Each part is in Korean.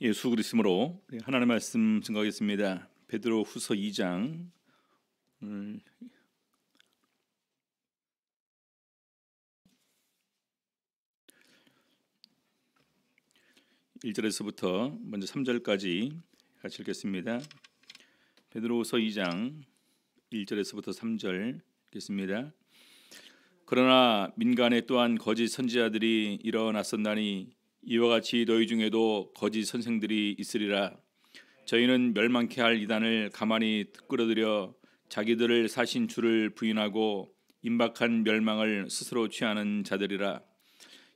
예수 그리스도로 하나님의 말씀 증거하겠습니다. 베드로후서 2장 1절에서부터 먼저 3절까지 같이 읽겠습니다. 베드로후서 2장 1절에서부터 3절 읽겠습니다. 그러나 민간에 또한 거짓 선지자들이 일어났었나니 이와 같이 너희 중에도 거짓 선생들이 있으리라. 저희는 멸망케 할 이단을 가만히 끌어들여 자기들을 사신 주를 부인하고 임박한 멸망을 스스로 취하는 자들이라.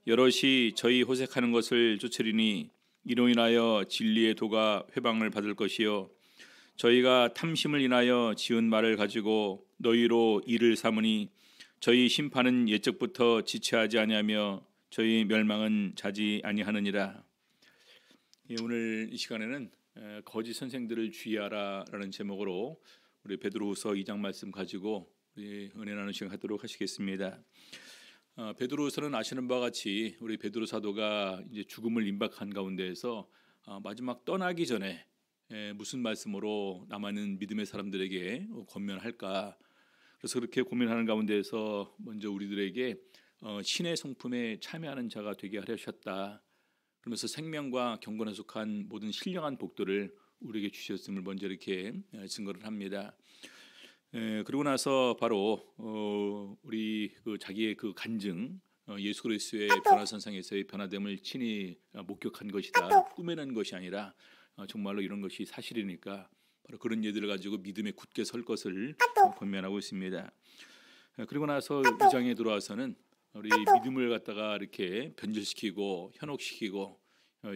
여럿이 저희 호색하는 것을 쫓으리니 이로 인하여 진리의 도가 회방을 받을 것이요 저희가 탐심을 인하여 지은 말을 가지고 너희로 이를 삼으니 저희 심판은 옛적부터 지체하지 아니하며 저희 멸망은 자지 아니하느니라. 오늘 이 시간에는 거짓 선생들을 주의하라라는 제목으로 우리 베드로후서 2장 말씀 가지고 우리 은혜 나누는 시간 하도록 하시겠습니다. 베드로후서는 아시는 바와 같이 우리 베드로 사도가 이제 죽음을 임박한 가운데에서 마지막 떠나기 전에 무슨 말씀으로 남아있는 믿음의 사람들에게 권면할까? 그래서 그렇게 고민하는 가운데에서 먼저 우리들에게 신의 성품에 참여하는 자가 되게 하려 하셨다. 그러면서 생명과 경건에 속한 모든 신령한 복들을 우리에게 주셨음을 먼저 이렇게 증거를 합니다. 그리고 나서 바로 우리 자기의 그 간증, 예수 그리스도의 변화선상에서의 변화됨을 친히 목격한 것이다. 꾸며낸 것이 아니라 정말로 이런 것이 사실이니까 바로 그런 예들을 가지고 믿음에 굳게 설 것을 권면하고 있습니다. 그리고 나서 2장에 들어와서는 우리 믿음을 갖다가 이렇게 변질시키고 현혹시키고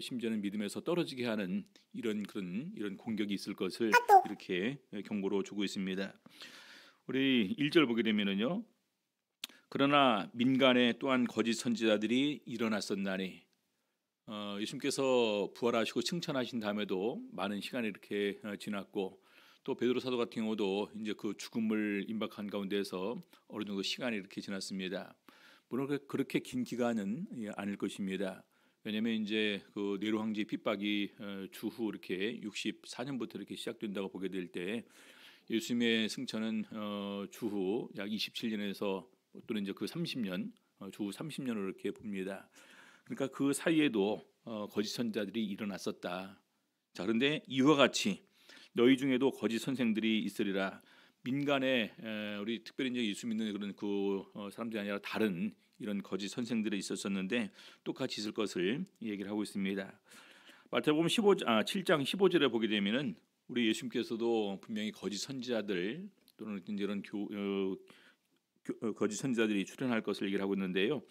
심지어는 믿음에서 떨어지게 하는 이런 공격이 있을 것을 이렇게 경고로 주고 있습니다. 우리 1절 보게 되면은요. 그러나 민간에 또한 거짓 선지자들이 일어났었나니, 예수님께서 부활하시고 칭찬하신 다음에도 많은 시간이 이렇게 지났고 또 베드로 사도 같은 경우도 이제 그 죽음을 임박한 가운데서 어느 정도 시간이 이렇게 지났습니다. 물론 그렇게 긴 기간은 아닐 것입니다. 왜냐하면 이제 그 네로 황제 핍박이 주후 이렇게 64년부터 이렇게 시작된다고 보게 될 때 예수님의 승천은 주후 약 27년에서 또는 이제 그 30년 주후 30년으로 이렇게 봅니다. 그러니까 그 사이에도 거짓 선지자들이 일어났었다. 자, 그런데 이와 같이 너희 중에도 거짓 선생들이 있으리라. 민간에 우리 특별히 이제 예수 믿는 그런 그 사람들이 아니라 다른 이런 거짓 선생들이 있었었는데 똑같이 있을 것을 얘기를 하고 있습니다. 마태복음 7장 15절에 보게 되면은 우리 예수님께서도 분명히 거짓 선지자들 또는 이런 거짓 선지자들이 출현할 것을 얘기를 하고 있는데요.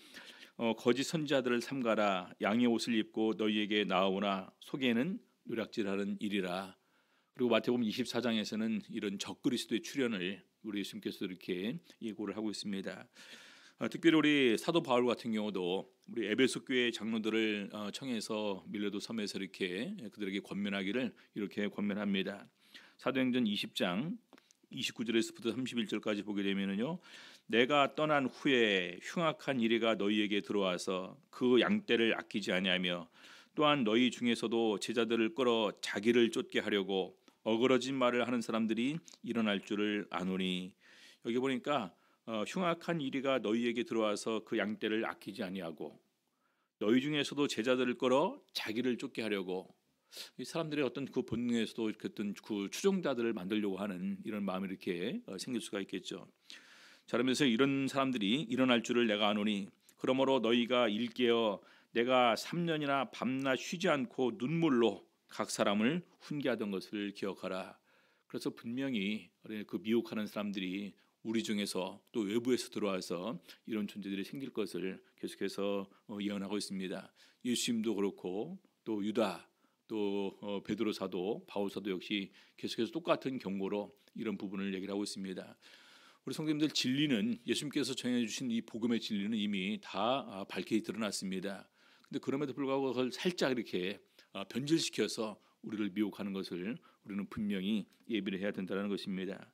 거짓 선지자들을 삼가라. 양의 옷을 입고 너희에게 나오나 속에는 노략질하는 일이라. 그리고 마태복음 24장에서는 이런 적그리스도의 출현을 우리 예수님께서 이렇게 예고를 하고 있습니다. 특별히 우리 사도 바울 같은 경우도 우리 에베소 교회 장로들을 청해서 밀레도 섬에서 이렇게 그들에게 권면하기를 이렇게 권면합니다. 사도행전 20장 29절에서부터 31절까지 보게 되면은요. 내가 떠난 후에 흉악한 이리가 너희에게 들어와서 그 양떼를 아끼지 아니하며 또한 너희 중에서도 제자들을 끌어 자기를 쫓게 하려고 어그러진 말을 하는 사람들이 일어날 줄을 아노니. 여기 보니까 흉악한 이리가 너희에게 들어와서 그 양떼를 아끼지 아니하고 너희 중에서도 제자들을 끌어 자기를 쫓게 하려고 이 사람들의 어떤 그 본능에서도 어떤 그 추종자들을 만들려고 하는 이런 마음이 이렇게 생길 수가 있겠죠. 자, 그러면서 이런 사람들이 일어날 줄을 내가 아노니 그러므로 너희가 일깨어 내가 3년이나 밤낮 쉬지 않고 눈물로 각 사람을 훈계하던 것을 기억하라. 그래서 분명히 그 미혹하는 사람들이 우리 중에서 또 외부에서 들어와서 이런 존재들이 생길 것을 계속해서 예언하고 있습니다. 예수님도 그렇고 또 유다 또 베드로 사도 바울 사도 역시 계속해서 똑같은 경고로 이런 부분을 얘기를 하고 있습니다. 우리 성도님들 진리는 예수님께서 정해주신 이 복음의 진리는 이미 다 밝게 드러났습니다. 근데 그럼에도 불구하고 그걸 살짝 이렇게 변질시켜서 우리를 미혹하는 것을 우리는 분명히 예비를 해야 된다는 것입니다.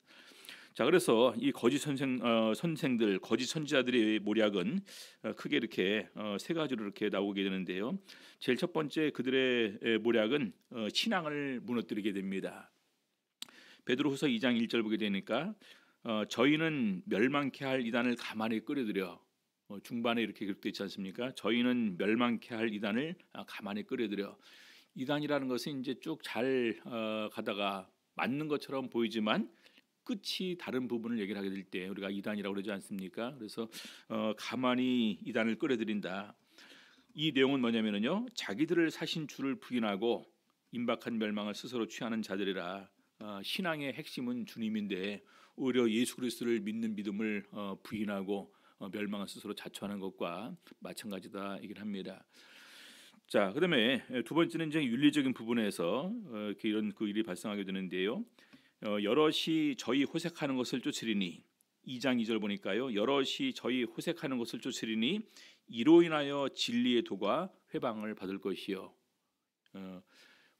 자, 그래서 이 거짓 선생들, 거짓 선지자들의 모략은 크게 이렇게 세 가지로 이렇게 나오게 되는데요. 제일 첫 번째 그들의 모략은 신앙을 무너뜨리게 됩니다. 베드로후서 2장 1절 보게 되니까 저희는 멸망케 할 이단을 가만히 끌어들여, 중반에 이렇게 기록되어 있지 않습니까? 저희는 멸망케 할 이단을 가만히 끌어들여. 이단이라는 것은 이제 쭉 잘 가다가 맞는 것처럼 보이지만 끝이 다른 부분을 얘기를 하게 될 때 우리가 이단이라고 그러지 않습니까? 그래서 가만히 이단을 끌어들인다. 이 내용은 뭐냐면요, 자기들을 사신 주를 부인하고 임박한 멸망을 스스로 취하는 자들이라. 신앙의 핵심은 주님인데 오히려 예수 그리스도를 믿는 믿음을 부인하고 멸망을 스스로 자초하는 것과 마찬가지다 얘기를 합니다. 자, 그다음에 두 번째는 이제 윤리적인 부분에서 이렇게 이런 그 일이 발생하게 되는데요. 여럿이 저희 호색하는 것을 쫓으리니, 2장 2절 보니까요, 여럿이 저희 호색하는 것을 쫓으리니 이로 인하여 진리의 도가 회방을 받을 것이요.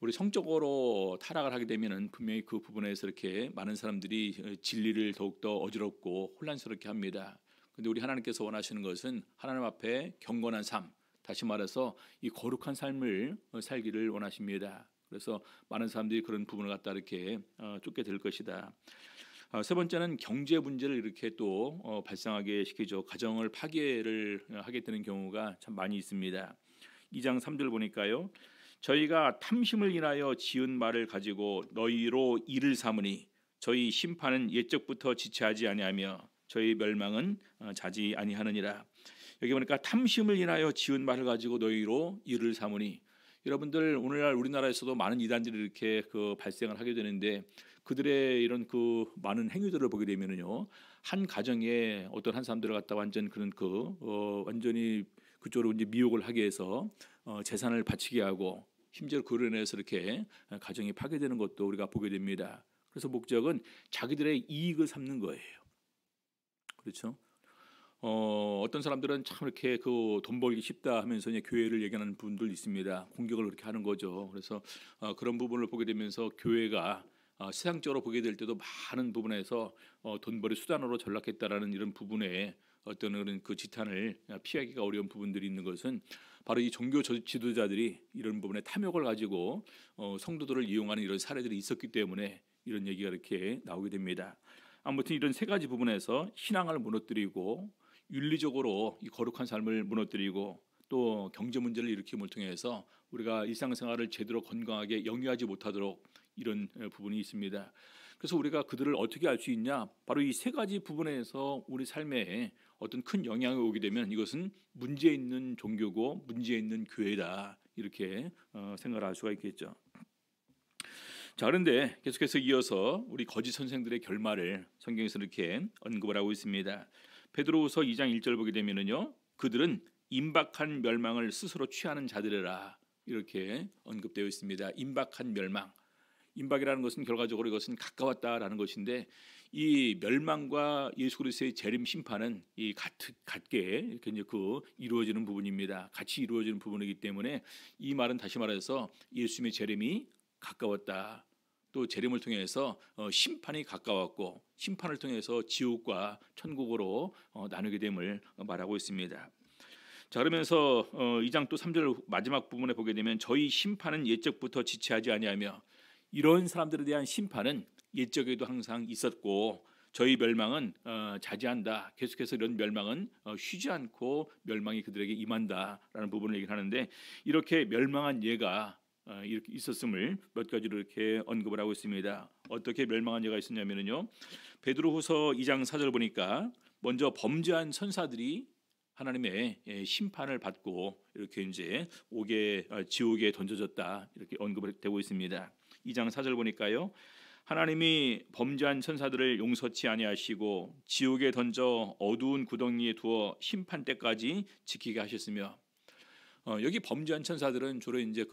우리 성적으로 타락을 하게 되면은 분명히 그 부분에서 이렇게 많은 사람들이 진리를 더욱더 어지럽고 혼란스럽게 합니다. 근데 우리 하나님께서 원하시는 것은 하나님 앞에 경건한 삶, 다시 말해서 이 거룩한 삶을 살기를 원하십니다. 그래서 많은 사람들이 그런 부분을 갖다 이렇게 쫓게 될 것이다. 세 번째는 경제 문제를 이렇게 또 발생하게 시키죠. 가정을 파괴를 하게 되는 경우가 참 많이 있습니다. 2장 3절 보니까요, 저희가 탐심을 인하여 지은 말을 가지고 너희로 이를 삼으니 저희 심판은 옛적부터 지체하지 아니하며 저희 멸망은 자지 아니하느니라. 여기 보니까 탐심을 인하여 지은 말을 가지고 너희로 이를 삼으니, 여러분들 오늘날 우리나라에서도 많은 이단들이 이렇게 발생을 하게 되는데 그들의 이런 많은 행위들을 보게 되면은요, 한 가정에 어떤 한 사람들을 갖다 완전 그런 완전히 그쪽으로 이제 미혹을 하게 해서 재산을 바치게 하고 심지어 그로 인해서 이렇게 가정이 파괴되는 것도 우리가 보게 됩니다. 그래서 목적은 자기들의 이익을 삼는 거예요. 그렇죠? 어떤 사람들은 참 이렇게 돈 벌기 쉽다 하면서 이제 교회를 얘기하는 분들 있습니다. 공격을 그렇게 하는 거죠. 그래서 그런 부분을 보게 되면서 교회가 세상적으로 보게 될 때도 많은 부분에서 돈벌이 수단으로 전락했다라는 이런 부분에 어떤 그런 지탄을 피하기가 어려운 부분들이 있는 것은 바로 이 종교 지도자들이 이런 부분에 탐욕을 가지고 성도들을 이용하는 이런 사례들이 있었기 때문에 이런 얘기가 이렇게 나오게 됩니다. 아무튼 이런 세 가지 부분에서 신앙을 무너뜨리고 윤리적으로 이 거룩한 삶을 무너뜨리고 또 경제 문제를 일으킴을 통해서 우리가 일상생활을 제대로 건강하게 영위하지 못하도록 이런 부분이 있습니다. 그래서 우리가 그들을 어떻게 알 수 있냐? 바로 이 세 가지 부분에서 우리 삶에 어떤 큰 영향이 오게 되면 이것은 문제 있는 종교고 문제 있는 교회다, 이렇게 생각을 할 수가 있겠죠. 자, 그런데 계속해서 이어서 우리 거짓 선생들의 결말을 성경에서 이렇게 언급을 하고 있습니다. 베드로후서 2장 1절 보게 되면은요, 그들은 임박한 멸망을 스스로 취하는 자들이라, 이렇게 언급되어 있습니다. 임박한 멸망. 임박이라는 것은 결과적으로 이것은 가까웠다라는 것인데, 이 멸망과 예수 그리스도의 재림 심판은 이 같게 이렇게 이제 이루어지는 부분입니다. 같이 이루어지는 부분이기 때문에 이 말은 다시 말해서 예수님의 재림이 가까웠다. 또 재림을 통해서 심판이 가까웠고 심판을 통해서 지옥과 천국으로 나누게 됨을 말하고 있습니다. 자, 그러면서 2장 또 3절 마지막 부분에 보게 되면 저희 심판은 옛적부터 지체하지 아니하며, 이런 사람들에 대한 심판은 옛적에도 항상 있었고 저희 멸망은 자제한다. 계속해서 이런 멸망은 쉬지 않고 멸망이 그들에게 임한다라는 부분을 얘기하는데, 이렇게 멸망한 예가 이렇게 있었음을 몇 가지로 이렇게 언급을 하고 있습니다. 어떻게 멸망한 예가 있었냐면요, 베드로후서 2장 4절 보니까 먼저 범죄한 천사들이 하나님의 심판을 받고 이렇게 이제 지옥에 던져졌다, 이렇게 언급이 되고 있습니다. 2장 4절 보니까요, 하나님이 범죄한 천사들을 용서치 아니하시고 지옥에 던져 어두운 구덩이에 두어 심판 때까지 지키게 하셨으며, 여기 범죄한 천사들은 주로 이제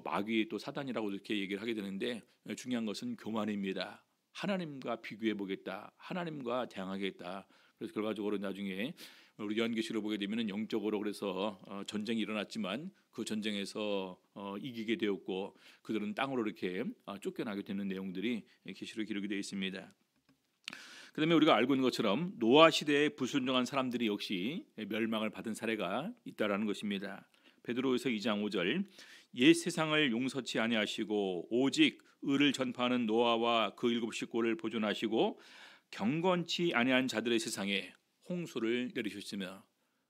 마귀 또 사단이라고 이렇게 얘기를 하게 되는데, 중요한 것은 교만입니다. 하나님과 비교해 보겠다, 하나님과 대항하겠다. 그래서 결과적으로 나중에 우리 요한계시록 보게 되면은 영적으로 그래서 전쟁이 일어났지만 그 전쟁에서 이기게 되었고 그들은 땅으로 이렇게 쫓겨나게 되는 내용들이 계시록 기록이 되어 있습니다. 그다음에 우리가 알고 있는 것처럼 노아 시대에 불순종한 사람들이 역시 멸망을 받은 사례가 있다라는 것입니다. 베드로후서 2장 5절 옛 세상을 용서치 아니하시고 오직 의를 전파하는 노아와 그 일곱 식구를 보존하시고 경건치 아니한 자들의 세상에 홍수를 내리셨으며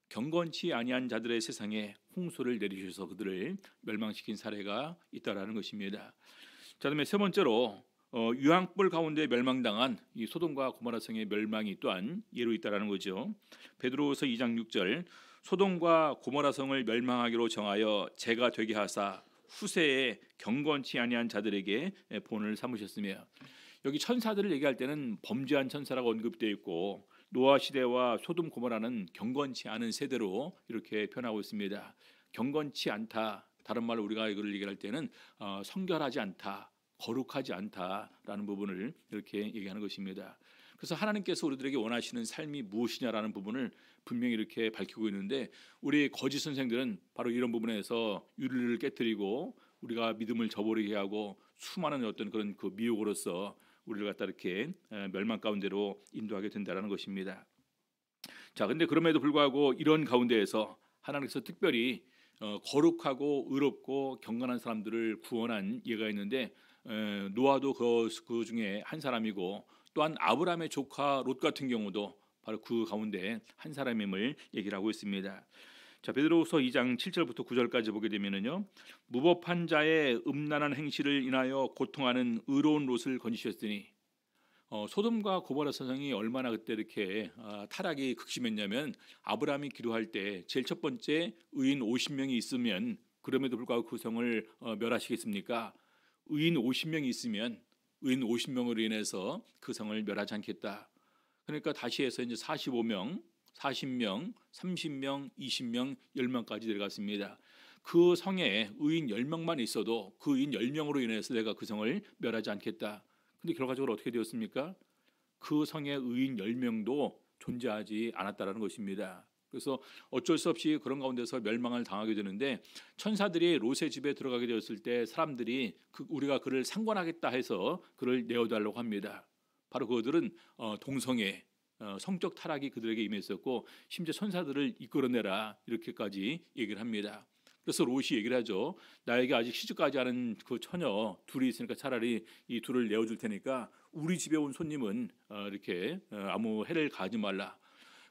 경건치 아니한 자들의 세상에 홍수를 내리셔서 그들을 멸망시킨 사례가 있다라는 것입니다. 자, 그다음에 세 번째로 유황불 가운데 멸망당한 이 소돔과 고모라 성의 멸망이 또한 예로 있다라는 거죠. 베드로후서 2장 6절 소돔과 고모라 성을 멸망하기로 정하여 재가 되게 하사 후세에 경건치 아니한 자들에게 본을 삼으셨으며, 여기 천사들을 얘기할 때는 범죄한 천사라고 언급되어 있고 노아 시대와 소돔 고모라는 경건치 않은 세대로 이렇게 표현하고 있습니다. 경건치 않다, 다른 말로 우리가 이걸 얘기할 때는 성결하지 않다, 거룩하지 않다라는 부분을 이렇게 얘기하는 것입니다. 그래서 하나님께서 우리들에게 원하시는 삶이 무엇이냐라는 부분을 분명히 이렇게 밝히고 있는데, 우리 거짓 선생들은 바로 이런 부분에서 윤리를 깨뜨리고 우리가 믿음을 저버리게 하고 수많은 어떤 그런 그 미혹으로서 우리를 갖다 이렇게 멸망 가운데로 인도하게 된다는 것입니다. 자, 근데 그럼에도 불구하고 이런 가운데에서 하나님께서 특별히 거룩하고 의롭고 경건한 사람들을 구원한 예가 있는데, 노아도 그 중에 한 사람이고, 또한 아브라함의 조카 롯 같은 경우도 바로 그 가운데 한 사람임을 얘기를 하고 있습니다. 자, 베드로후서 2장 7절부터 9절까지 보게 되면은요, 무법한 자의 음란한 행실을 인하여 고통하는 의로운 롯을 건지셨으니, 소돔과 고모라 선상이 얼마나 그때 이렇게 타락이 극심했냐면, 아브라함이 기도할 때 제일 첫 번째 의인 50명이 있으면 그럼에도 불구하고 그 성을 멸하시겠습니까? 의인 50명이 있으면 의인 50명으로 인해서 그 성을 멸하지 않겠다. 그러니까 다시 해서 이제 45명, 40명, 30명, 20명, 10명까지 내려갔습니다. 그 성에 의인 10명만 있어도 그 의인 10명으로 인해서 내가 그 성을 멸하지 않겠다. 근데 결과적으로 어떻게 되었습니까? 그 성의 의인 10명도 존재하지 않았다라는 것입니다. 그래서 어쩔 수 없이 그런 가운데서 멸망을 당하게 되는데, 천사들이 롯의 집에 들어가게 되었을 때 사람들이 우리가 그를 상관하겠다 해서 그를 내어달라고 합니다. 바로 그들은 동성애, 성적 타락이 그들에게 임했었고, 심지어 천사들을 이끌어내라 이렇게까지 얘기를 합니다. 그래서 롯이 얘기를 하죠. 나에게 아직 시집가지 않은 그 처녀 둘이 있으니까 차라리 이 둘을 내어줄 테니까 우리 집에 온 손님은 이렇게 아무 해를 가지 말라.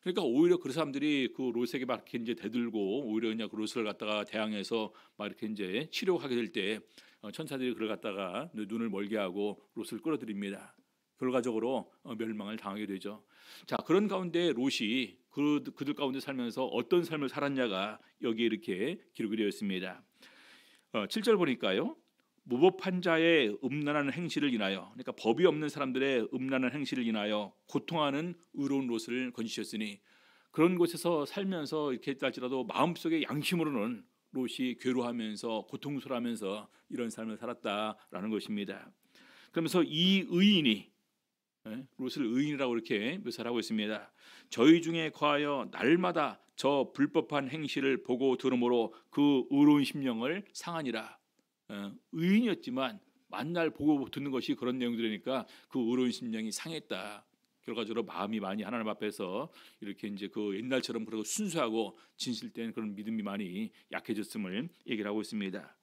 그러니까 오히려 그 사람들이 그 롯에게 막 이렇게 이제 대들고 오히려 그냥 그 롯을 갖다가 대항해서 막 이렇게 이제 치료하게 될 때 천사들이 그를 갖다가 눈을 멀게 하고 롯을 끌어들입니다. 결과적으로 멸망을 당하게 되죠. 자, 그런 가운데 롯이 그들 가운데 살면서 어떤 삶을 살았냐가 여기에 이렇게 기록이 되어 있습니다. 7절 보니까요, 무법한 자의 음란한 행실을 인하여, 그러니까 법이 없는 사람들의 음란한 행실을 인하여 고통하는 의로운 롯을 건지셨으니, 그런 곳에서 살면서 이렇게 했다지라도 마음속에 양심으로는 롯이 괴로워하면서 고통스러워하면서 이런 삶을 살았다라는 것입니다. 그러면서 이 의인이, 롯을 의인이라고 이렇게 묘사를 하고 있습니다. 저희 중에 거하여 날마다 저 불법한 행실을 보고 들으므로 그 의로운 심령을 상하니라. 의인이었지만 만날 보고 듣는 것이 그런 내용들이니까 그 의로운 심령이 상했다. 결과적으로 마음이 많이 하나님 앞에서 이렇게 이제 그 옛날처럼 그리고 순수하고 진실된 그런 믿음이 많이 약해졌음을 얘기를 하고 있습니다.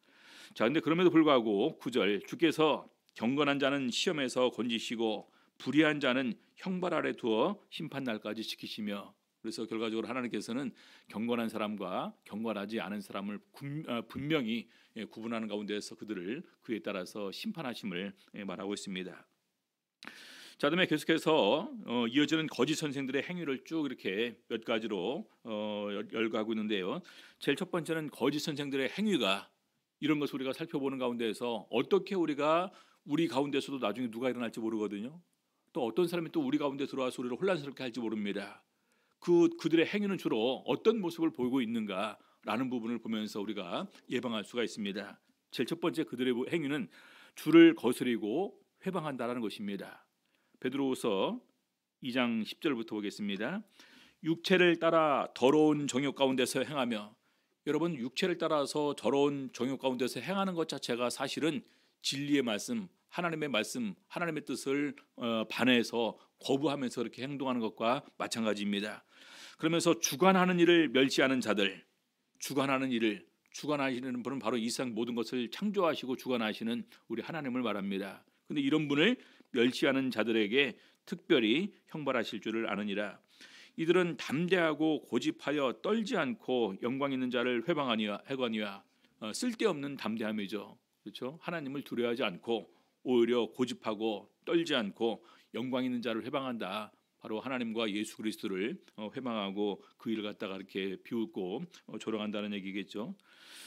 자, 근데 그럼에도 불구하고 9절, 주께서 경건한 자는 시험에서 건지시고 불의한 자는 형벌 아래 두어 심판 날까지 지키시며, 그래서 결과적으로 하나님께서는 경건한 사람과 경건하지 않은 사람을 분명히 구분하는 가운데서 그들을 그에 따라서 심판하심을 말하고 있습니다. 자, 그다음에 계속해서 이어지는 거짓 선생들의 행위를 쭉 이렇게 몇 가지로 열거하고 있는데요. 제일 첫 번째는 거짓 선생들의 행위가, 이런 것을 우리가 살펴보는 가운데서 어떻게 우리가 우리 가운데서도 나중에 누가 일어날지 모르거든요. 또 어떤 사람이 또 우리 가운데 들어와서 우리를 혼란스럽게 할지 모릅니다. 그들의 행위는 주로 어떤 모습을 보이고 있는가라는 부분을 보면서 우리가 예방할 수가 있습니다. 제일 첫 번째, 그들의 행위는 주를 거스리고 회방한다라는 것입니다. 베드로후서 2장 10절부터 보겠습니다. 육체를 따라 더러운 정욕 가운데서 행하며, 여러분 육체를 따라서 더러운 정욕 가운데서 행하는 것 자체가 사실은 진리의 말씀, 하나님의 말씀, 하나님의 뜻을 반해서 거부하면서 그렇게 행동하는 것과 마찬가지입니다. 그러면서 주관하는 일을 멸시하는 자들, 주관하시는 분은 바로 이 세상 모든 것을 창조하시고 주관하시는 우리 하나님을 말합니다. 근데 이런 분을 멸시하는 자들에게 특별히 형벌하실 줄을 아느니라. 이들은 담대하고 고집하여 떨지 않고 영광 있는 자를 해거니와 쓸데없는 담대함이죠. 그렇죠? 하나님을 두려워하지 않고 오히려 고집하고 떨지 않고 영광 있는 자를 회방한다. 바로 하나님과 예수 그리스도를 회방하고 그 일을 갖다가 이렇게 비웃고 조롱한다는 얘기겠죠.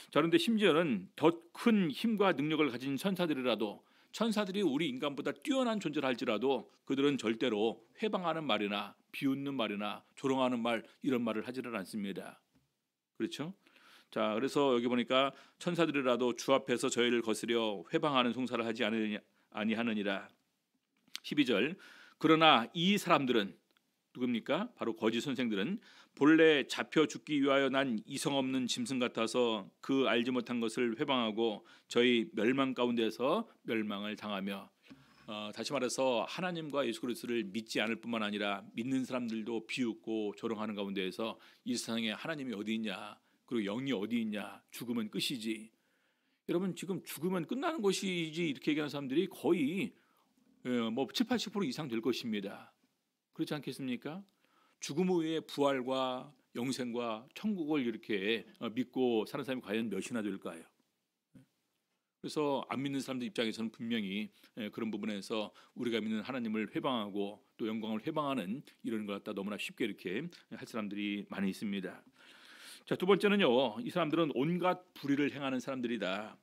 자, 그런데 심지어는 더 큰 힘과 능력을 가진 천사들이 우리 인간보다 뛰어난 존재를 할지라도 그들은 절대로 회방하는 말이나 비웃는 말이나 조롱하는 말 이런 말을 하지를 않습니다. 그렇죠? 자, 그래서 여기 보니까 천사들이라도 주 앞에서 저희를 거스려 회방하는 송사를 하지 아니하느니라. 12절. 그러나 이 사람들은 누굽니까? 바로 거짓 선생들은 본래 잡혀 죽기 위하여 난 이성 없는 짐승 같아서 그 알지 못한 것을 회방하고 저희 멸망 가운데서 멸망을 당하며, 다시 말해서 하나님과 예수 그리스도를 믿지 않을 뿐만 아니라 믿는 사람들도 비웃고 조롱하는 가운데에서 이 세상에 하나님이 어디 있냐, 그리고 영이 어디 있냐, 죽으면 끝이지. 여러분, 지금 죽으면 끝나는 것이지 이렇게 얘기하는 사람들이 거의 7, 80% 이상 될 것입니다. 그렇지 않겠습니까? 죽음 후에 부활과 영생과 천국을 이렇게 믿고 사는 사람이 과연 몇이나 될까요? 그래서 안 믿는 사람들 입장에서는 분명히 그런 부분에서 우리가 믿는 하나님을 회방하고 또 영광을 회방하는 이런 걸 갖다 너무나 쉽게 이렇게 할 사람들이 많이 있습니다. 자, 두 번째는요, 이 사람들은 온갖 불의를 행하는 사람들이다.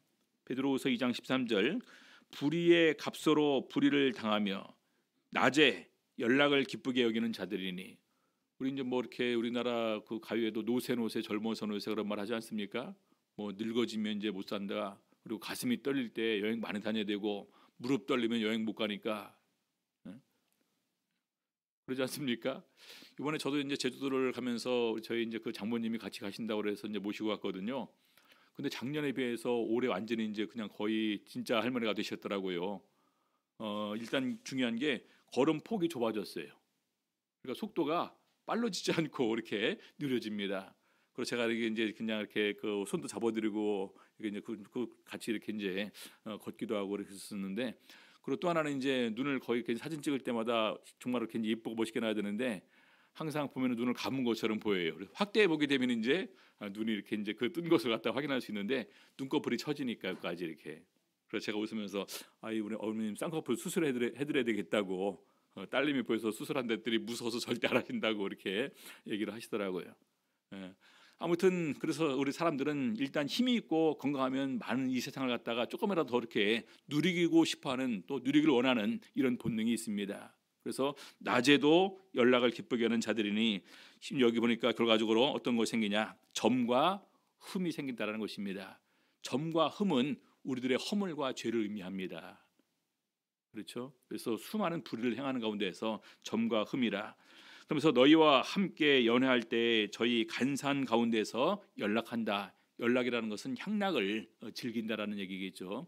베드로후서 2장 13절. 불의의 값으로 불의를 당하며 낮에 연락을 기쁘게 여기는 자들이니. 우리 이제 뭐 이렇게 우리나라 그 가요에도 노세 젊어서 노세 그런 말 하지 않습니까? 뭐 늙어지면 이제 못 산다. 그리고 가슴이 떨릴 때 여행 많이 다녀야 되고 무릎 떨리면 여행 못 가니까. 그러지 않습니까? 이번에 저도 이제 제주도를 가면서 저희 이제 그 장모님이 같이 가신다고 그래서 이제 모시고 갔거든요. 근데 작년에 비해서 올해 완전히 이제 그냥 거의 진짜 할머니가 되셨더라고요. 일단 중요한 게 걸음 폭이 좁아졌어요. 그러니까 속도가 빨라지지 않고 이렇게 느려집니다. 그리고 제가 이제 그냥 이렇게 그 손도 잡아드리고 이게 이제 그 같이 이렇게 이제 걷기도 하고 이렇게 했었는데, 그리고 또 하나는 이제 눈을 거의 이렇게 사진 찍을 때마다 정말 이렇게 예쁘고 멋있게 놔야 되는데 항상 보면 눈을 감은 것처럼 보여요. 그래서 확대해 보게 되면 이제 눈이 이렇게 이제 그 뜬 것을 갖다 확인할 수 있는데 눈꺼풀이 처지니까까지 이렇게. 그래서 제가 웃으면서 우리 어머님 쌍꺼풀 수술해드려야 되겠다고, 딸님이 보여서 수술한 데들이 무서워서 절대 안 하신다고 이렇게 얘기를 하시더라고요. 아무튼 그래서 우리 사람들은 일단 힘이 있고 건강하면 많은 이 세상을 갖다가 조금이라도 더 이렇게 누리고 싶어하는, 또 누리기를 원하는 이런 본능이 있습니다. 그래서 낮에도 연락을 기쁘게 하는 자들이니, 여기 보니까 결과적으로 어떤 것이 생기냐, 점과 흠이 생긴다는 것입니다. 점과 흠은 우리들의 허물과 죄를 의미합니다. 그렇죠? 그래서 수많은 불의를 행하는 가운데에서 점과 흠이라. 그러면서 너희와 함께 연회할 때 저희 간산 가운데서 연락한다. 연락이라는 것은 향락을 즐긴다라는 얘기겠죠.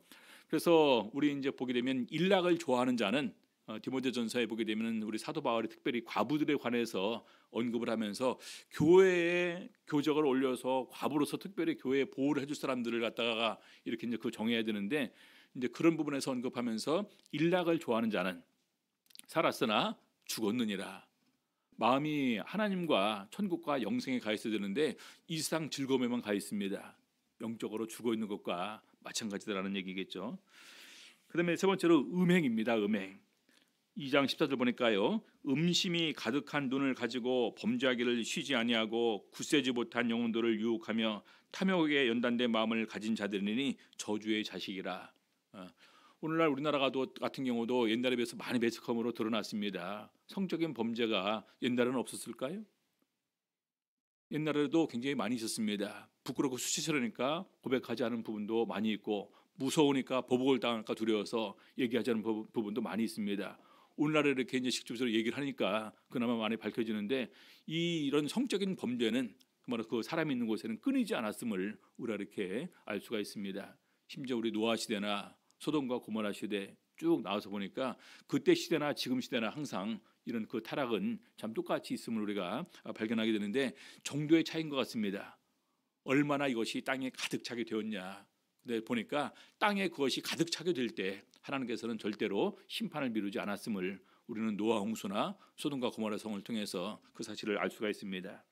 그래서 우리 이제 보게 되면 일락을 좋아하는 자는 디모데전서에 보게 되면 우리 사도 바울이 특별히 과부들에 관해서 언급을 하면서 교회에 교적을 올려서 과부로서 특별히 교회에 보호를 해줄 사람들을 갖다가 이렇게 이제 그 정해야 되는데, 이제 그런 부분에서 언급하면서 일락을 좋아하는 자는 살았으나 죽었느니라. 마음이 하나님과 천국과 영생에 가 있어야 되는데 이 세상 즐거움에만 가 있습니다. 영적으로 죽어 있는 것과 마찬가지다라는 얘기겠죠. 그다음에 세 번째로 음행입니다. 음행. 2장 14절 보니까요, 음심이 가득한 눈을 가지고 범죄하기를 쉬지 아니하고 굳세지 못한 영혼들을 유혹하며 탐욕에 연단된 마음을 가진 자들이니 저주의 자식이라. 오늘날 우리나라 같은 경우도 옛날에 비해서 많이 매스컴으로 드러났습니다. 성적인 범죄가 옛날에는 없었을까요? 옛날에도 굉장히 많이 있었습니다. 부끄럽고 수치스러우니까 고백하지 않은 부분도 많이 있고, 무서우니까 보복을 당할까 두려워서 얘기하지 않은 부분도 많이 있습니다. 오늘날에 이렇게 이제 직접적으로 얘기를 하니까 그나마 많이 밝혀지는데, 이런 성적인 범죄는 그 사람이 있는 곳에는 끊이지 않았음을 우리가 이렇게 알 수가 있습니다. 심지어 우리 노아 시대나 소돔과 고모라 시대, 쭉 나와서 보니까 그때 시대나 지금 시대나 항상 이런 그 타락은 참 똑같이 있음을 우리가 발견하게 되는데 정도의 차이인 것 같습니다. 얼마나 이것이 땅에 가득 차게 되었냐. 근데 보니까 땅에 그것이 가득 차게 될 때 하나님께서는 절대로 심판을 미루지 않았음을 우리는 노아 홍수나 소돔과 고모라 성을 통해서 그 사실을 알 수가 있습니다.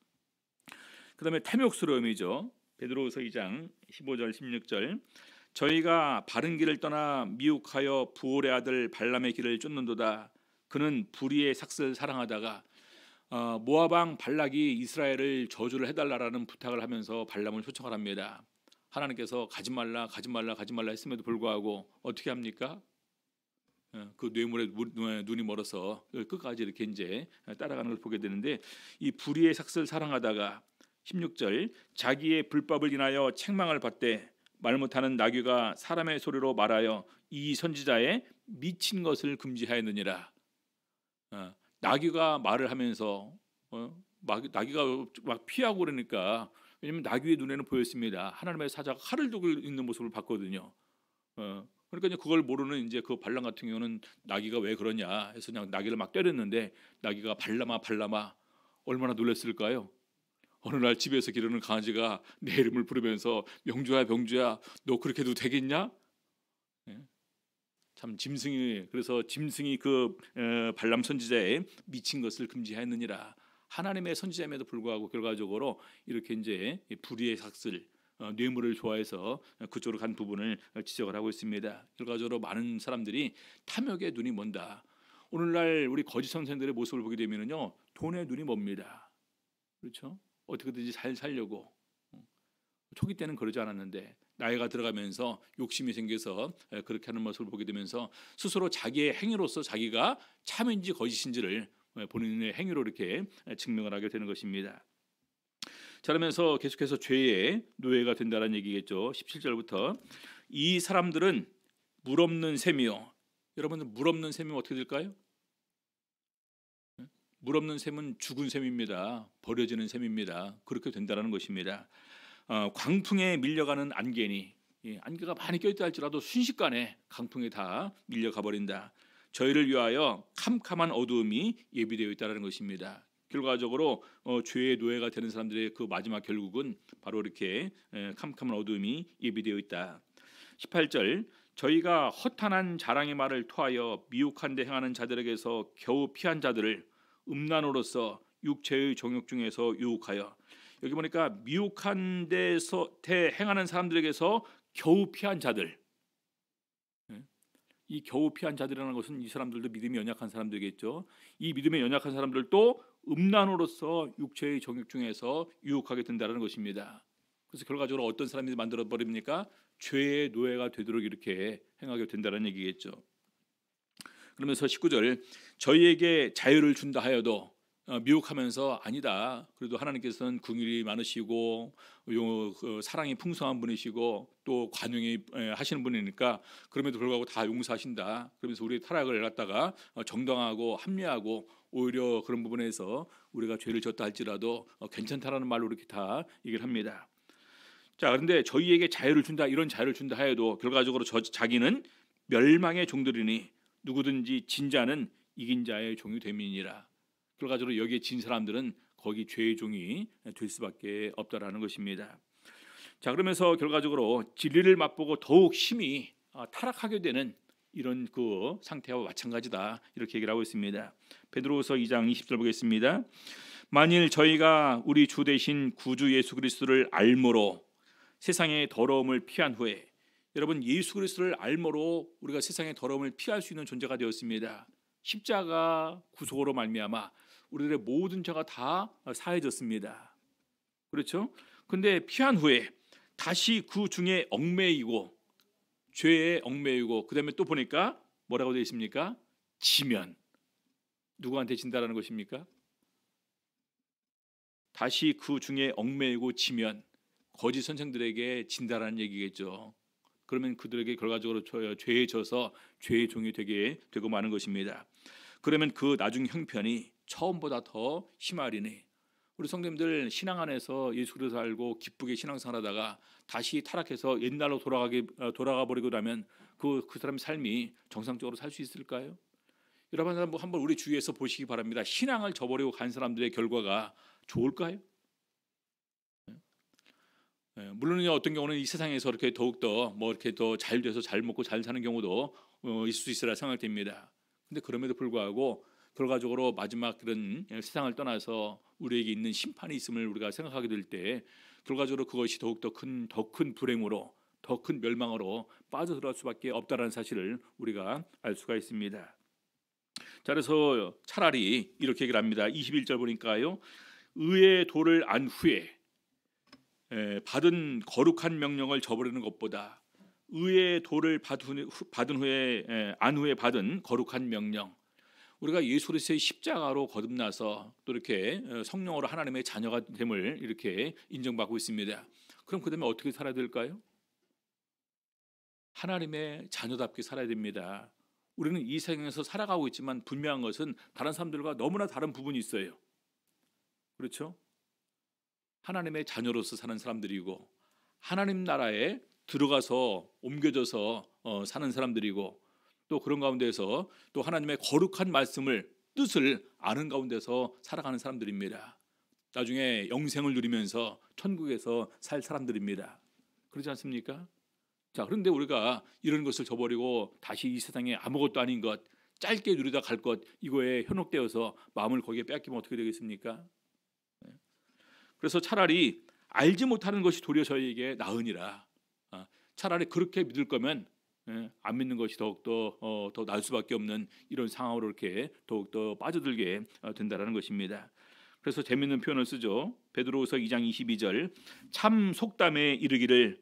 그 다음에 탐욕스러움이죠. 베드로후서 2장 15절 16절 저희가 바른 길을 떠나 미혹하여 부올의 아들 발람의 길을 쫓는도다. 그는 불의의 삭슬 사랑하다가 모압 왕 발락이 이스라엘을 저주를 해달라라는 부탁을 하면서 발람을 초청을 합니다. 하나님께서 가지 말라 했음에도 불구하고 어떻게 합니까? 그 뇌물에 눈이 멀어서 끝까지 이렇게 이제 따라가는 걸 보게 되는데 이 불의의 삭슬 사랑하다가 16절 자기의 불법을 인하여 책망을 받되 말 못하는 나귀가 사람의 소리로 말하여 이 선지자의 미친 것을 금지하였느니라. 나귀가 말을 하면서 나귀가 막 피하고 그러니까 왜냐하면 나귀의 눈에는 보였습니다. 하나님의 사자가 칼을 들고 있는 모습을 봤거든요. 그러니까 이제 그걸 모르는 이제 그 발람 같은 경우는 나귀가 왜 그러냐 해서 그냥 나귀를 막 때렸는데 나귀가 발람아 얼마나 놀랐을까요? 어느 날 집에서 기르는 강아지가 내 이름을 부르면서 명주야 너 그렇게 해도 되겠냐? 참 그래서 짐승이 그 발람 선지자의 미친 것을 금지하였느니라. 하나님의 선지자임에도 불구하고 결과적으로 이렇게 이제 불의의 삭슬 뇌물을 좋아해서 그쪽으로 간 부분을 지적을 하고 있습니다. 결과적으로 많은 사람들이 탐욕에 눈이 먼다. 오늘날 우리 거짓 선생들의 모습을 보게 되면요 돈에 눈이 멉니다. 그렇죠? 어떻게든지 잘 살려고. 초기 때는 그러지 않았는데 나이가 들어가면서 욕심이 생겨서 그렇게 하는 모습을 보게 되면서 스스로 자기의 행위로서 자기가 참인지 거짓인지를 본인의 행위로 이렇게 증명을 하게 되는 것입니다. 자, 그러면서 계속해서 죄의 노예가 된다는 얘기겠죠. 17절부터 이 사람들은 물 없는 셈이요. 여러분들 물 없는 셈이면 어떻게 될까요? 물 없는 셈은 죽은 셈입니다. 버려지는 셈입니다. 그렇게 된다는 것입니다. 광풍에 밀려가는 안개니 안개가 많이 껴있다 할지라도 순식간에 강풍에 다 밀려가 버린다. 저희를 위하여 캄캄한 어두움이 예비되어 있다는 것입니다. 결과적으로 죄의 노예가 되는 사람들의 그 마지막 결국은 바로 이렇게 캄캄한 어두움이 예비되어 있다. 18절 저희가 허탄한 자랑의 말을 토하여 미혹한 데 행하는 자들에게서 겨우 피한 자들을 음란으로서 육체의 정욕 중에서 유혹하여 여기 보니까 미혹한 데서 행하는 사람들에게서 겨우 피한 자들 이 겨우 피한 자들이라는 것은 이 사람들도 믿음이 연약한 사람들이겠죠. 이 믿음이 연약한 사람들도 음란으로서 육체의 정욕 중에서 유혹하게 된다는 것입니다. 그래서 결과적으로 어떤 사람이 만들어 버립니까? 죄의 노예가 되도록 이렇게 행하게 된다는 얘기겠죠. 그러면서 19절 저희에게 자유를 준다 하여도 미혹하면서 아니다. 그래도 하나님께서는 긍휼이 많으시고 사랑이 풍성한 분이시고 또 관용이 하시는 분이니까 그럼에도 불구하고 다 용서하신다. 그러면서 우리의 타락을 갖다가 정당하고 합리하고 오히려 그런 부분에서 우리가 죄를 졌다 할지라도 괜찮다라는 말로 이렇게 다 얘기를 합니다. 자, 그런데 저희에게 자유를 준다 이런 자유를 준다 하여도 결과적으로 자기는 멸망의 종들이니 누구든지 진 자는 이긴 자의 종이 됨이니라. 결과적으로 여기에 진 사람들은 거기 죄의 종이 될 수밖에 없다라는 것입니다. 자, 그러면서 결과적으로 진리를 맛보고 더욱 심히 타락하게 되는 이런 그 상태와 마찬가지다 이렇게 얘기를 하고 있습니다. 베드로후서 2장 20절 보겠습니다. 만일 저희가 우리 주 되신 구주 예수 그리스도를 알므로 세상의 더러움을 피한 후에 여러분 예수 그리스도를 알므로 우리가 세상의 더러움을 피할 수 있는 존재가 되었습니다. 십자가 구속으로 말미암아 우리들의 모든 죄가 다 사해졌습니다. 그렇죠? 근데 피한 후에 다시 그 중에 얽매이고 죄에 얽매이고 그다음에 또 보니까 뭐라고 되어 있습니까? 지면 누구한테 진다라는 것입니까? 다시 그 중에 얽매이고 지면 거짓 선생들에게 진다라는 얘기겠죠. 그러면 그들에게 결과적으로 죄에 져서 죄의 종이 되고 마는 것입니다. 그러면 그 나중 형편이 처음보다 더 심하리니 우리 성도님들 신앙 안에서 예수 그리스도 알고 기쁘게 신앙생활하다가 다시 타락해서 옛날로 돌아가 버리고 나면 그 사람의 삶이 정상적으로 살 수 있을까요? 여러분 한번 우리 주위에서 보시기 바랍니다. 신앙을 저버리고 간 사람들의 결과가 좋을까요? 물론요 어떤 경우는 이 세상에서 이렇게 더욱더 이렇게 더 잘 돼서 잘 먹고 잘 사는 경우도 있을 수 있으라 생각됩니다. 근데 그럼에도 불구하고 결과적으로 마지막 그런 세상을 떠나서 우리에게 있는 심판이 있음을 우리가 생각하게 될 때 결과적으로 그것이 더욱더 더 큰 불행으로 더 큰 멸망으로 빠져들어갈 수밖에 없다는 사실을 우리가 알 수가 있습니다. 자, 그래서 차라리 이렇게 얘기를 합니다. 21절 보니까요. 의의 도를 안 후에 받은 거룩한 명령을 저버리는 것보다 의의 도를 받은 후에 안 후에 받은 거룩한 명령, 우리가 예수 그리스도의 십자가로 거듭나서 또 이렇게 성령으로 하나님의 자녀가 됨을 이렇게 인정받고 있습니다. 그럼 그다음에 어떻게 살아야 될까요? 하나님의 자녀답게 살아야 됩니다. 우리는 이 세상에서 살아가고 있지만 분명한 것은 다른 사람들과 너무나 다른 부분이 있어요. 그렇죠? 하나님의 자녀로서 사는 사람들이고 하나님 나라에 들어가서 옮겨져서 사는 사람들이고 또 그런 가운데서 또 하나님의 거룩한 말씀을 뜻을 아는 가운데서 살아가는 사람들입니다. 나중에 영생을 누리면서 천국에서 살 사람들입니다. 그렇지 않습니까? 자, 그런데 우리가 이런 것을 저버리고 다시 이 세상에 아무것도 아닌 것, 짧게 누리다 갈 것, 이거에 현혹되어서 마음을 거기에 빼앗기면 어떻게 되겠습니까? 그래서 차라리 알지 못하는 것이 도리어 저희에게 나으니라. 차라리 그렇게 믿을 거면 안 믿는 것이 더욱더 더 나을 수밖에 없는 이런 상황으로 이렇게 더욱더 빠져들게 된다라는 것입니다. 그래서 재미있는 표현을 쓰죠. 베드로후서 2장 22절 참 속담에 이르기를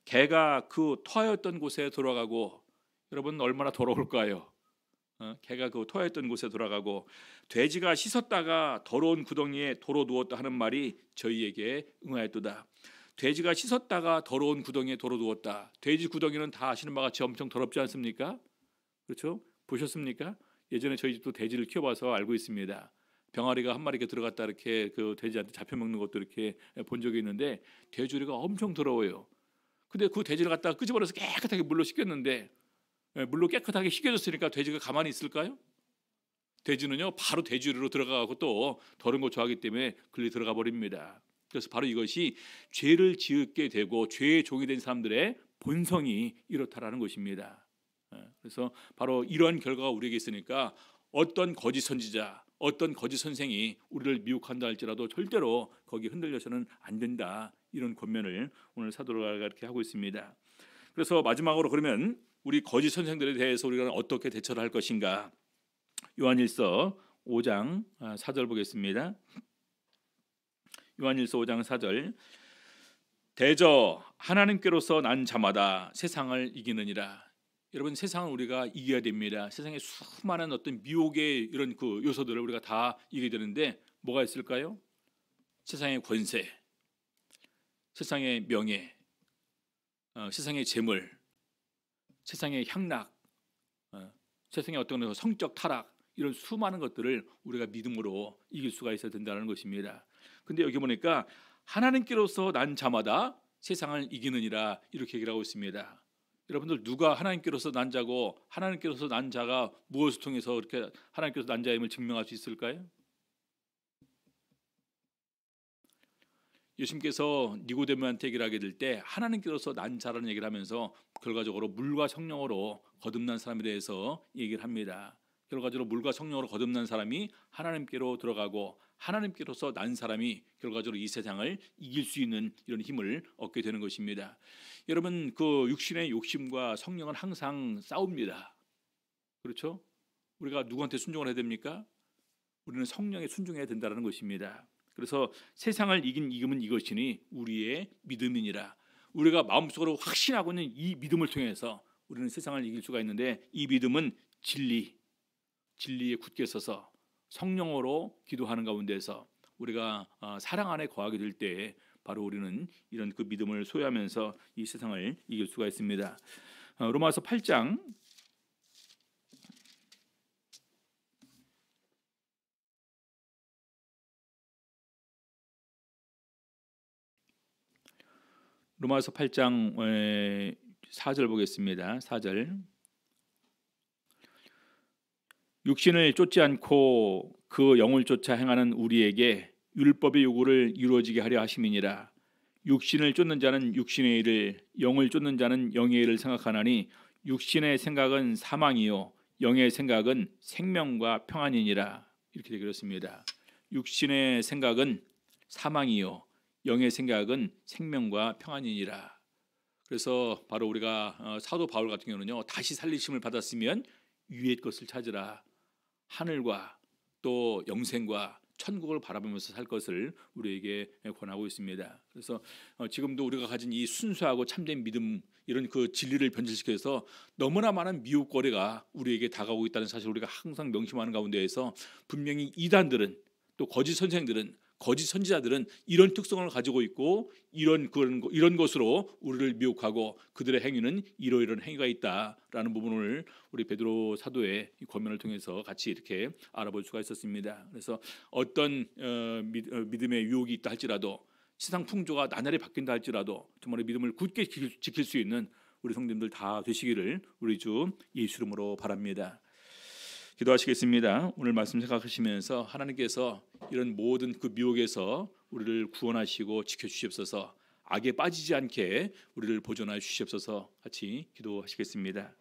개가 그 토하였던 곳에 돌아가고, 여러분 얼마나 더러울까요? 개가 그 토하였던 곳에 돌아가고 돼지가 씻었다가 더러운 구덩이에 도로 누웠다 하는 말이 저희에게 응하였도다. 돼지가 씻었다가 더러운 구덩이에 도로 누웠다. 돼지 구덩이는 다 아시는 바와 같이 엄청 더럽지 않습니까? 그렇죠? 보셨습니까? 예전에 저희 집도 돼지를 키워봐서 알고 있습니다. 병아리가 한 마리 들어갔다 이렇게 그 돼지한테 잡혀 먹는 것도 이렇게 본 적이 있는데 돼지우리가 엄청 더러워요. 근데 그 돼지를 갖다가 끄집어내서 깨끗하게 물로 씻겼는데 물로 깨끗하게 씻겨졌으니까 돼지가 가만히 있을까요? 돼지는요 바로 돼지우리로 들어가고 또 더러운 거 좋아하기 때문에 글리 들어가 버립니다. 그래서 바로 이것이 죄를 지었게 되고 죄의 종이 된 사람들의 본성이 이렇다라는 것입니다. 그래서 바로 이러한 결과가 우리에게 있으니까 어떤 거짓 선지자, 어떤 거짓 선생이 우리를 미혹한다 할지라도 절대로 거기 흔들려서는 안 된다, 이런 권면을 오늘 사도가 이렇게 하고 있습니다. 그래서 마지막으로 그러면 우리 거짓 선생들에 대해서 우리가 어떻게 대처를 할 것인가? 요한일서 5장 4절 보겠습니다. 요한일서 5장 4절 대저 하나님께로서 난 자마다 세상을 이기느니라. 여러분 세상을 우리가 이겨야 됩니다. 세상에 수많은 어떤 미혹의 이런 그 요소들을 우리가 다 이겨야 되는데 뭐가 있을까요? 세상의 권세, 세상의 명예, 세상의 재물, 세상의 향락, 세상의 어떤 성적 타락, 이런 수많은 것들을 우리가 믿음으로 이길 수가 있어야 된다는 것입니다. 근데 여기 보니까 하나님께로서 난 자마다 세상을 이기느니라 이렇게 얘기를 하고 있습니다. 여러분들 누가 하나님께로서 난 자고 하나님께로서 난 자가 무엇을 통해서 이렇게 하나님께로서 난 자임을 증명할 수 있을까요? 예수님께서 니고데모한테 얘기를 하게 될 때 하나님께로서 난 자라는 얘기를 하면서 결과적으로 물과 성령으로 거듭난 사람에 대해서 얘기를 합니다. 결과적으로 물과 성령으로 거듭난 사람이 하나님께로 들어가고 하나님께로서 난 사람이 결과적으로 이 세상을 이길 수 있는 이런 힘을 얻게 되는 것입니다. 여러분 그 육신의 욕심과 성령은 항상 싸웁니다. 그렇죠? 우리가 누구한테 순종을 해야 됩니까? 우리는 성령에 순종해야 된다는 것입니다. 그래서 세상을 이긴 이금은 이것이니 우리의 믿음이니라. 우리가 마음속으로 확신하고 있는 이 믿음을 통해서 우리는 세상을 이길 수가 있는데, 이 믿음은 진리에 굳게 서서 성령으로 기도하는 가운데서 우리가 사랑 안에 거하게 될 때 바로 우리는 이런 그 믿음을 소유하면서 이 세상을 이길 수가 있습니다. 로마서 8장 로마서 8장 4절 보겠습니다. 4절. 육신을 쫓지 않고 그 영을 쫓아 행하는 우리에게 율법의 요구를 이루어지게 하려 하심이니라. 육신을 쫓는 자는 육신의 일을, 영을 쫓는 자는 영의 일을 생각하나니 육신의 생각은 사망이요 영의 생각은 생명과 평안이니라. 이렇게 되겠습니다. 육신의 생각은 사망이요 영의 생각은 생명과 평안이니라. 그래서 바로 우리가 사도 바울 같은 경우는요, 다시 살리심을 받았으면 위의 것을 찾으라. 하늘과 또 영생과 천국을 바라보면서 살 것을 우리에게 권하고 있습니다. 그래서 지금도 우리가 가진 이 순수하고 참된 믿음, 이런 그 진리를 변질시켜서 너무나 많은 미혹거리가 우리에게 다가오고 있다는 사실을 우리가 항상 명심하는 가운데에서, 분명히 이단들은, 또 거짓 선생들은, 거짓 선지자들은 이런 특성을 가지고 있고 이런 것으로 우리를 미혹하고 그들의 행위는 이러이러한 행위가 있다라는 부분을 우리 베드로 사도의 권면을 통해서 같이 이렇게 알아볼 수가 있었습니다. 그래서 어떤 믿음의 유혹이 있다 할지라도, 세상 풍조가 나날이 바뀐다 할지라도 정말 믿음을 굳게 지킬 수 있는 우리 성도님들 다 되시기를 우리 주 예수 이름으로 바랍니다. 기도하시겠습니다. 오늘 말씀 생각하시면서 하나님께서 이런 모든 그 미혹에서 우리를 구원하시고 지켜주시옵소서, 악에 빠지지 않게 우리를 보존하여 주시옵소서. 같이 기도하시겠습니다.